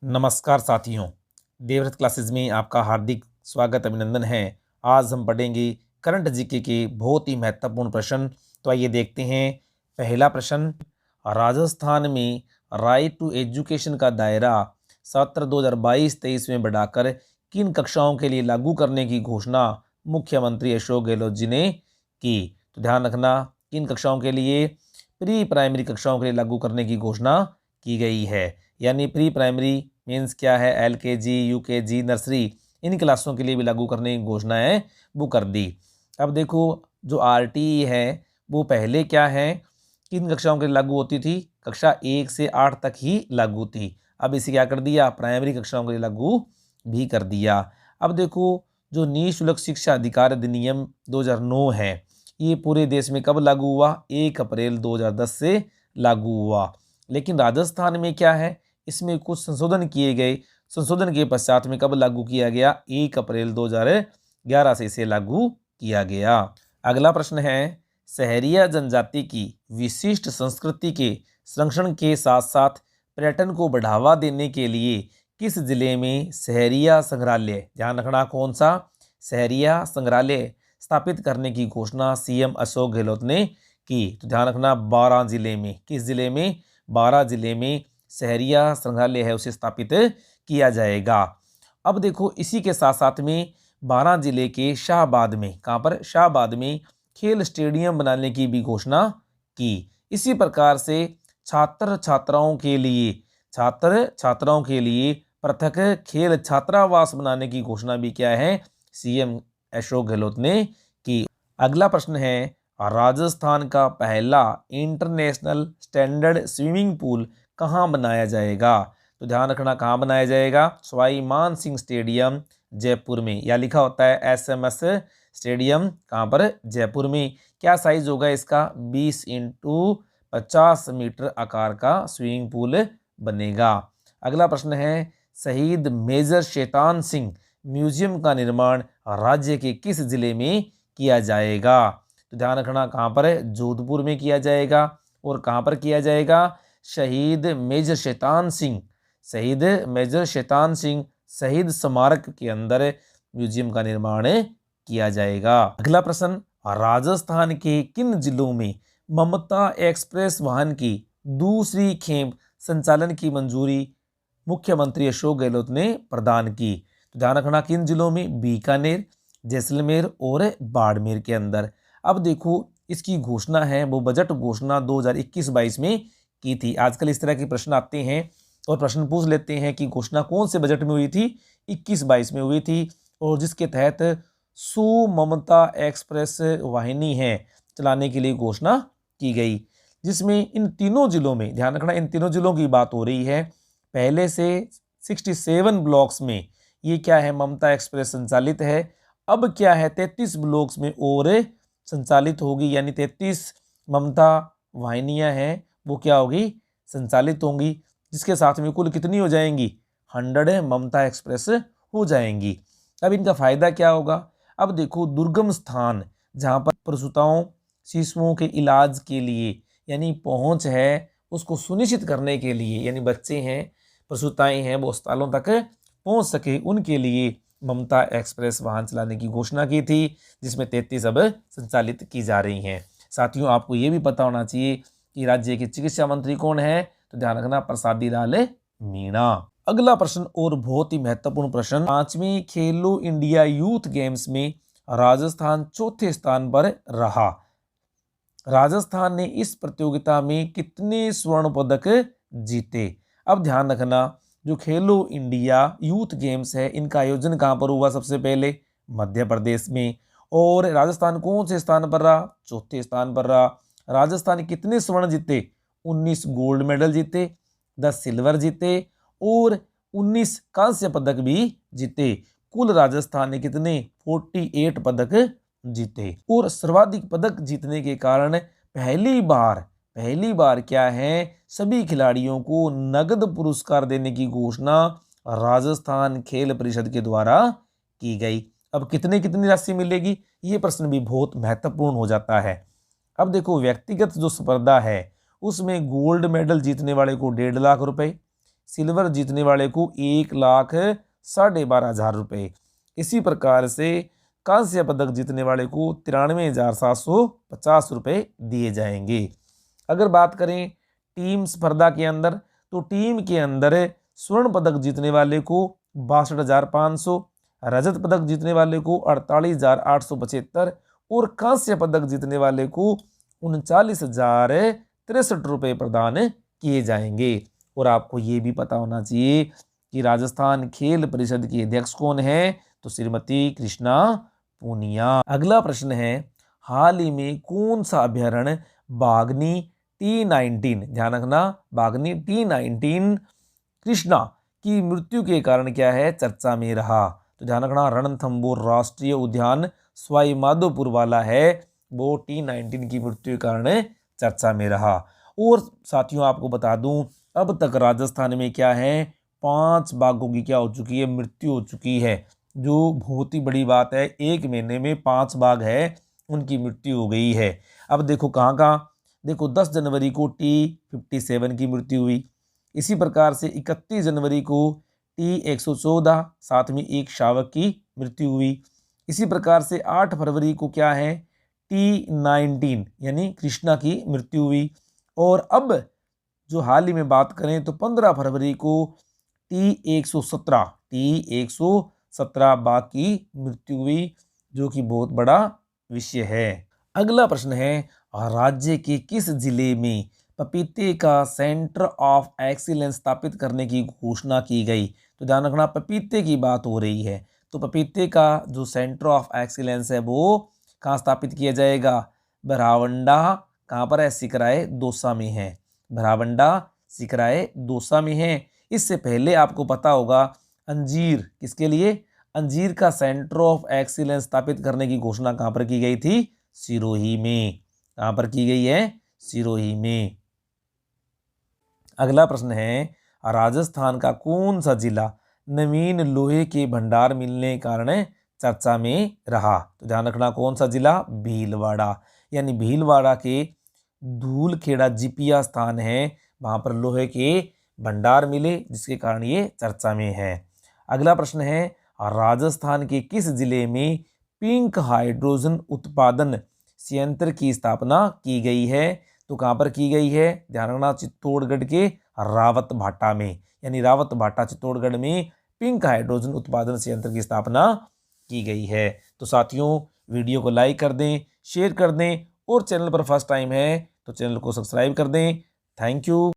नमस्कार साथियों, देवव्रत क्लासेस में आपका हार्दिक स्वागत अभिनंदन है। आज हम पढ़ेंगे करंट जीके के बहुत ही महत्वपूर्ण प्रश्न। तो आइए देखते हैं। पहला प्रश्न, राजस्थान में राइट टू एजुकेशन का दायरा सत्र 2022-23 में बढ़ाकर किन कक्षाओं के लिए लागू करने की घोषणा मुख्यमंत्री अशोक गहलोत जी ने की। तो ध्यान रखना, किन कक्षाओं के लिए? प्री प्राइमरी कक्षाओं के लिए लागू करने की घोषणा की गई है। यानी प्री प्राइमरी मीन्स क्या है? LKG, UKG, नर्सरी, इन क्लासों के लिए भी लागू करने की घोषणा है वो कर दी। अब देखो, जो RTE है वो पहले क्या है, किन कक्षाओं के लिए लागू होती थी? कक्षा 1 से 8 तक ही लागू थी। अब इसे क्या कर दिया? प्राइमरी कक्षाओं के लिए लागू भी कर दिया। अब देखो, जो निःशुल्क शिक्षा अधिकार अधिनियम 2009 है, ये पूरे देश में कब लागू हुआ? 1 अप्रैल 2010 से लागू हुआ। लेकिन राजस्थान में क्या है, इसमें कुछ संशोधन किए गए। संशोधन के पश्चात में कब लागू किया गया? 1 अप्रैल 2011 से इसे लागू किया गया। अगला प्रश्न है, सहरिया जनजाति की विशिष्ट संस्कृति के संरक्षण के साथ साथ पर्यटन को बढ़ावा देने के लिए किस जिले में सहरिया संग्रहालय, ध्यान रखना कौन सा, सहरिया संग्रहालय स्थापित करने की घोषणा CM अशोक गहलोत ने की। तो ध्यान रखना, 12 जिले में। किस जिले में? 12 जिले में सहरिया संग्रहालय है उसे स्थापित किया जाएगा। अब देखो, इसी के साथ साथ में 12 जिले के शाहबाद में, कहाँ पर? शाहबाद में खेल स्टेडियम बनाने की भी घोषणा की। इसी प्रकार से छात्र छात्राओं के लिए पृथक खेल छात्रावास बनाने की घोषणा भी क्या है? CM अशोक गहलोत ने की। अगला प्रश्न है, राजस्थान का पहला इंटरनेशनल स्टैंडर्ड स्विमिंग पूल कहाँ बनाया जाएगा? तो ध्यान रखना, कहाँ बनाया जाएगा? सवाई मान सिंह स्टेडियम जयपुर में। या लिखा होता है SMS स्टेडियम, कहाँ पर? जयपुर में। क्या साइज होगा इसका? 20 × 50 मीटर आकार का स्विमिंग पूल बनेगा। अगला प्रश्न है, शहीद मेजर शैतान सिंह म्यूजियम का निर्माण राज्य के किस जिले में किया जाएगा? तो ध्यान रखना, कहाँ पर है? जोधपुर में किया जाएगा। और कहाँ पर किया जाएगा? शहीद मेजर शैतान सिंह शहीद स्मारक के अंदर म्यूजियम का निर्माण किया जाएगा। अगला प्रश्न, राजस्थान के किन जिलों में ममता एक्सप्रेस वाहन की दूसरी खेप संचालन की मंजूरी मुख्यमंत्री अशोक गहलोत ने प्रदान की? तो ध्यान रखना, किन जिलों में? बीकानेर, जैसलमेर और बाड़मेर के अंदर। अब देखो, इसकी घोषणा है वो बजट घोषणा 2021-22 में की थी। आजकल इस तरह के प्रश्न आते हैं और प्रश्न पूछ लेते हैं कि घोषणा कौन से बजट में हुई थी? 21-22 में हुई थी। और जिसके तहत सुममता एक्सप्रेस वाहिनी है चलाने के लिए घोषणा की गई, जिसमें इन तीनों जिलों में, ध्यान रखना, इन तीनों जिलों की बात हो रही है। पहले से 67 ब्लॉक्स में ये क्या है? ममता एक्सप्रेस संचालित है। अब क्या है? 33 ब्लॉक्स में और संचालित होगी। यानी 33 ममता वाहिनियां हैं वो क्या होगी? संचालित होंगी। जिसके साथ में कुल कितनी हो जाएंगी? 100 ममता एक्सप्रेस हो जाएंगी। अब इनका फायदा क्या होगा? अब देखो, दुर्गम स्थान जहाँ पर प्रसूताओं शिशुओं के इलाज के लिए यानी पहुँच है, उसको सुनिश्चित करने के लिए, यानी बच्चे हैं, प्रसूताएं हैं, वो अस्पतालों तक पहुँच सके, उनके लिए ममता एक्सप्रेस वाहन चलाने की घोषणा की थी, जिसमें 33 अब संचालित की जा रही हैं। साथियों, आपको ये भी पता होना चाहिए कि राज्य के चिकित्सा मंत्री कौन है? तो ध्यान रखना, प्रसादी लाल मीणा। अगला प्रश्न और बहुत ही महत्वपूर्ण प्रश्न, 5वीं खेलो इंडिया यूथ गेम्स में राजस्थान चौथे स्थान पर रहा। राजस्थान ने इस प्रतियोगिता में कितने स्वर्ण पदक जीते? अब ध्यान रखना, जो खेलो इंडिया यूथ गेम्स है, इनका आयोजन कहाँ पर हुआ? सबसे पहले मध्य प्रदेश में। और राजस्थान कौन से स्थान पर रहा? चौथे स्थान पर रहा। राजस्थान ने कितने स्वर्ण जीते? 19 गोल्ड मेडल जीते, 10 सिल्वर जीते और 19 कांस्य पदक भी जीते। कुल राजस्थान ने कितने? 48 पदक जीते। और सर्वाधिक पदक जीतने के कारण पहली बार क्या है, सभी खिलाड़ियों को नगद पुरस्कार देने की घोषणा राजस्थान खेल परिषद के द्वारा की गई। अब कितनी राशि मिलेगी? ये प्रश्न भी बहुत महत्वपूर्ण हो जाता है। अब देखो, व्यक्तिगत जो स्पर्धा है उसमें गोल्ड मेडल जीतने वाले को 1.5 लाख रुपए, सिल्वर जीतने वाले को 1,12,5,500 रुपये। इसी प्रकार से कांस्य पदक जीतने वाले को 93,750 रुपये दिए जाएंगे। अगर बात करें टीम स्पर्धा के अंदर, तो टीम के अंदर स्वर्ण पदक जीतने वाले को 62,500, रजत पदक जीतने वाले को 48,875 और कांस्य पदक जीतने वाले को 39,063 रुपये प्रदान किए जाएंगे। और आपको ये भी पता होना चाहिए कि राजस्थान खेल परिषद की अध्यक्ष कौन है, तो श्रीमती कृष्णा पूनिया। अगला प्रश्न है, हाल ही में कौन सा अभ्यारण्य बाघनी T19, ध्यान रखना, बाघनी T19 कृष्णा की मृत्यु के कारण क्या है, चर्चा में रहा। तो ध्यान रखना, रणथंबोर राष्ट्रीय उद्यान सवाई माधोपुर वाला है, वो T19 की मृत्यु के कारण चर्चा में रहा। और साथियों आपको बता दूं, अब तक राजस्थान में क्या है, 5 बाघों की क्या हो चुकी है, मृत्यु हो चुकी है, जो बहुत ही बड़ी बात है। 1 महीने में 5 बाघ है उनकी मृत्यु हो गई है। अब देखो कहाँ कहाँ, देखो 10 जनवरी को T57 की मृत्यु हुई। इसी प्रकार से 31 जनवरी को T114, साथ में एक शावक की मृत्यु हुई। इसी प्रकार से 8 फरवरी को क्या है, T19 यानी कृष्णा की मृत्यु हुई। और अब जो हाल ही में बात करें तो 15 फरवरी को T117 बाघ की मृत्यु हुई, जो कि बहुत बड़ा विषय है। अगला प्रश्न है, राज्य के किस जिले में पपीते का सेंटर ऑफ एक्सीलेंस स्थापित करने की घोषणा की गई। तो ध्यान रखना, पपीते की बात हो रही है, तो पपीते का जो सेंटर ऑफ एक्सीलेंस है वो कहाँ स्थापित किया जाएगा, भरावंडा, कहाँ पर है, सिकराय दौसा में है। भरावंडा सिकराय दौसा में है। इससे पहले आपको पता होगा अंजीर, किसके लिए, अंजीर का सेंटर ऑफ एक्सीलेंस स्थापित करने की घोषणा कहाँ पर की गई थी, सिरोही में। कहाँ पर की गई है, सिरोही में। अगला प्रश्न है, राजस्थान का कौन सा जिला नवीन लोहे के भंडार मिलने के कारण चर्चा में रहा। तो ध्यान रखना, कौन सा जिला, भीलवाड़ा, यानी भीलवाड़ा के धूलखेड़ा जिपिया स्थान है, वहाँ पर लोहे के भंडार मिले, जिसके कारण ये चर्चा में है। अगला प्रश्न है, राजस्थान के किस जिले में पिंक हाइड्रोजन उत्पादन संयंत्र की स्थापना की गई है। तो कहाँ पर की गई है, ध्यान रखना, चित्तौड़गढ़ के रावत भाटा में, यानी रावत भाटा चित्तौड़गढ़ में पिंक हाइड्रोजन उत्पादन संयंत्र की स्थापना की गई है। तो साथियों वीडियो को लाइक कर दें, शेयर कर दें, और चैनल पर फर्स्ट टाइम है तो चैनल को सब्सक्राइब कर दें। Thank you.